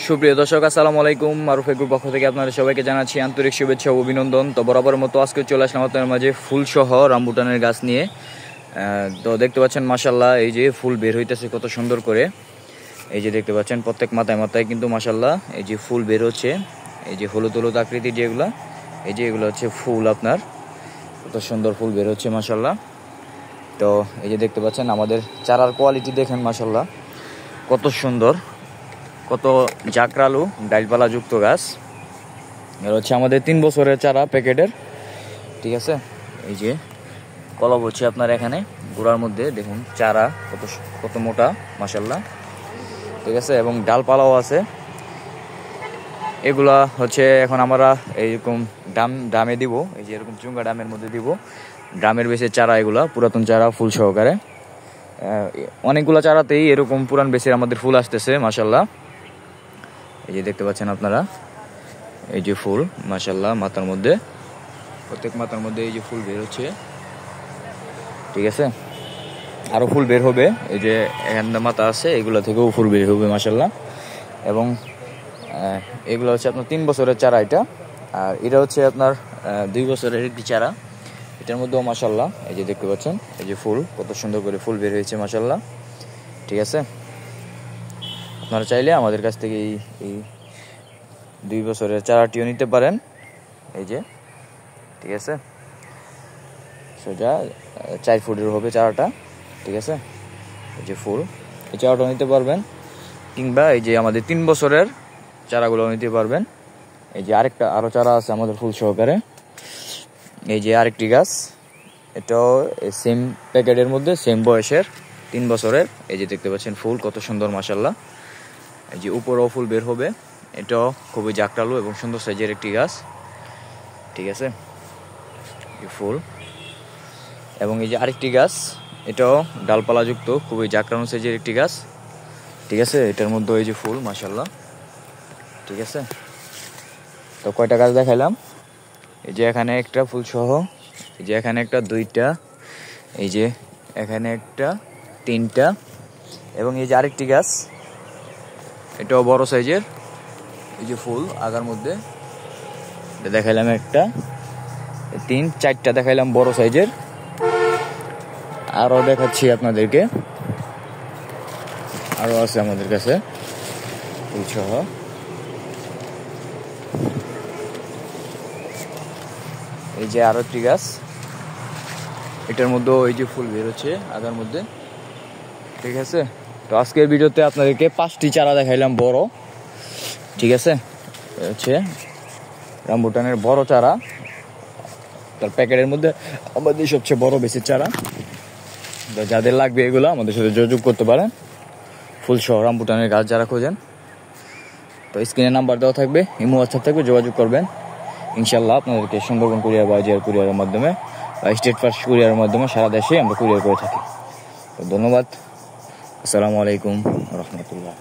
সুপ্রিয় দর্শক, আসসালামু আলাইকুম। মারুফ এগ্রোর পক্ষ থেকে আপনাদের সবাইকে জানাচ্ছি আন্তরিক শুভেচ্ছা ও অভিনন্দন। তো বরাবর মতো আজকে চলে আসলাম আপনাদের মাঝে ফুল সহ রামবুটানের গাছ নিয়ে। তো দেখতে পাচ্ছেন মাশাল্লাহ, এই যে ফুল বের হইতেছে কত সুন্দর করে। এই যে দেখতে পাচ্ছেন প্রত্যেক মাথায় মাথায় কিন্তু মাশাল্লাহ এই যে ফুল বের হচ্ছে। এই যে হলুদ হলুদ আকৃতির যেগুলো, এই যে এগুলো হচ্ছে ফুল, আপনার কত সুন্দর ফুল বের হচ্ছে মাশাল্লাহ। তো এই যে দেখতে পাচ্ছেন আমাদের চারার কোয়ালিটি দেখেন মাশাল্লাহ কত সুন্দর, কত জাকরালু ডালপালা যুক্ত গাছ। এর হচ্ছে আমাদের 3 বছরের চারা প্যাকেটের, ঠিক আছে। এই যে কলম হচ্ছে আপনার এখানে গোড়ার মধ্যে দেখুন চারা কত কত মোটা মাশাল্লাহ, ঠিক আছে। এবং ডালপালাও আছে। এগুলা হচ্ছে এখন আমরা এইরকম ডামে দিব, এই যে এরকম চুঙ্গা ডামের মধ্যে দিব, ড্রামের বেসের চারা, এগুলা পুরাতন চারা ফুল সহকারে। অনেকগুলো চারাতেই এরকম পুরান বেসের আমাদের ফুল আসতেছে মাশাল্লাহ। এই যে দেখতে পাচ্ছেন আপনারা এই যে ফুল মাশাল্লাহ, মাথার মধ্যে প্রত্যেক মাথার মধ্যে এই যে ফুল বের হচ্ছে, ঠিক আছে। আরো ফুল বের হবে, এই যে এখানে মাথা আছে এগুলো থেকেও ফুল বের হবে মাশাল্লাহ। এবং এগুলো হচ্ছে আপনার 3 বছরের চারা এটা, আর এটা হচ্ছে আপনার 2 বছরের একটি চারা। এটার মধ্যেও মাশাল্লাহ এই যে দেখতে পাচ্ছেন এই যে ফুল কত সুন্দর করে ফুল বের হয়েছে মাশাল্লাহ, ঠিক আছে। আপনারা চাইলে আমাদের কাছ থেকে এই 2 বছরের চারাটিও নিতে পারেন, এই যে, ঠিক আছে। সোজা 4 ফুটের হবে চারাটা, ঠিক আছে। এই যে ফুল, এই চারাটাও নিতে পারবেন, কিংবা এই যে আমাদের 3 বছরের চারাগুলো নিতে পারবেন। এই যে আরো চারা আছে আমাদের ফুল সহকারে। এই যে আরেকটি গাছ, এটাও সেম প্যাকেটের মধ্যে, সেম বয়সের 3 বছরের। এই যে দেখতে পাচ্ছেন ফুল কত সুন্দর মাশাল্লাহ। এই যে উপরেও ফুল বের হবে, এটাও খুবই জাকরালু এবং সুন্দর সাইজের একটি গাছ, ঠিক আছে। ফুল এবং এই যে আরেকটি গাছ, এটাও ডালপালা যুক্ত খুবই জাকরালু সাইজের একটি গাছ, ঠিক আছে। এটার মধ্যে এই যে ফুল মাশাল্লাহ, ঠিক আছে। তো কয়টা গাছ দেখাইলাম, এই যে এখানে একটা ফুল সহ, এই যে এখানে একটা, 2টা, এই যে এখানে একটা, 3টা, এবং এই যে আরেকটি গাছ, এটাও বড় সাইজের। এই যে ফুল আগার মধ্যে দেখাইলাম একটা, 3, 4টা দেখাইলাম বড় সাইজের। আরো দেখাচ্ছি আপনাদেরকে, আরো আছে আমাদের কাছে ফুল সহ। এই যে আরো একটি গাছ, এটার মধ্যেও এই যে ফুল বের হচ্ছে আগার মধ্যে, ঠিক আছে। তো আজকের ভিডিওতে আপনাদেরকে 5টি চারা দেখাইলাম বড়, ঠিক আছে। হচ্ছে রামবুটানের বড় চারা, তার প্যাকেটের মধ্যে আমাদের সবচেয়ে বড় বেসের চারা। যাদের লাগবে এগুলো আমাদের সাথে যোগাযোগ করতে পারেন, ফুল সহ রামবুটানের গাছ যারা খোঁজেন। তো স্ক্রিনে নাম্বার দেওয়া থাকবে, ইমো হোয়াটসঅ্যাপ থাকবে, যোগাযোগ করবেন। ইনশাল্লাহ আপনাদেরকে সুন্দরবন কুরিয়ার বা জিআর কুরিয়ারের মাধ্যমে বা স্টেট ফার্স্ট কুরিয়ারের মাধ্যমে সারা দেশে আমরা কুরিয়ার করে থাকি। তো ধন্যবাদ। আসসালামু আলাইকুম রহমতুল্লাহ।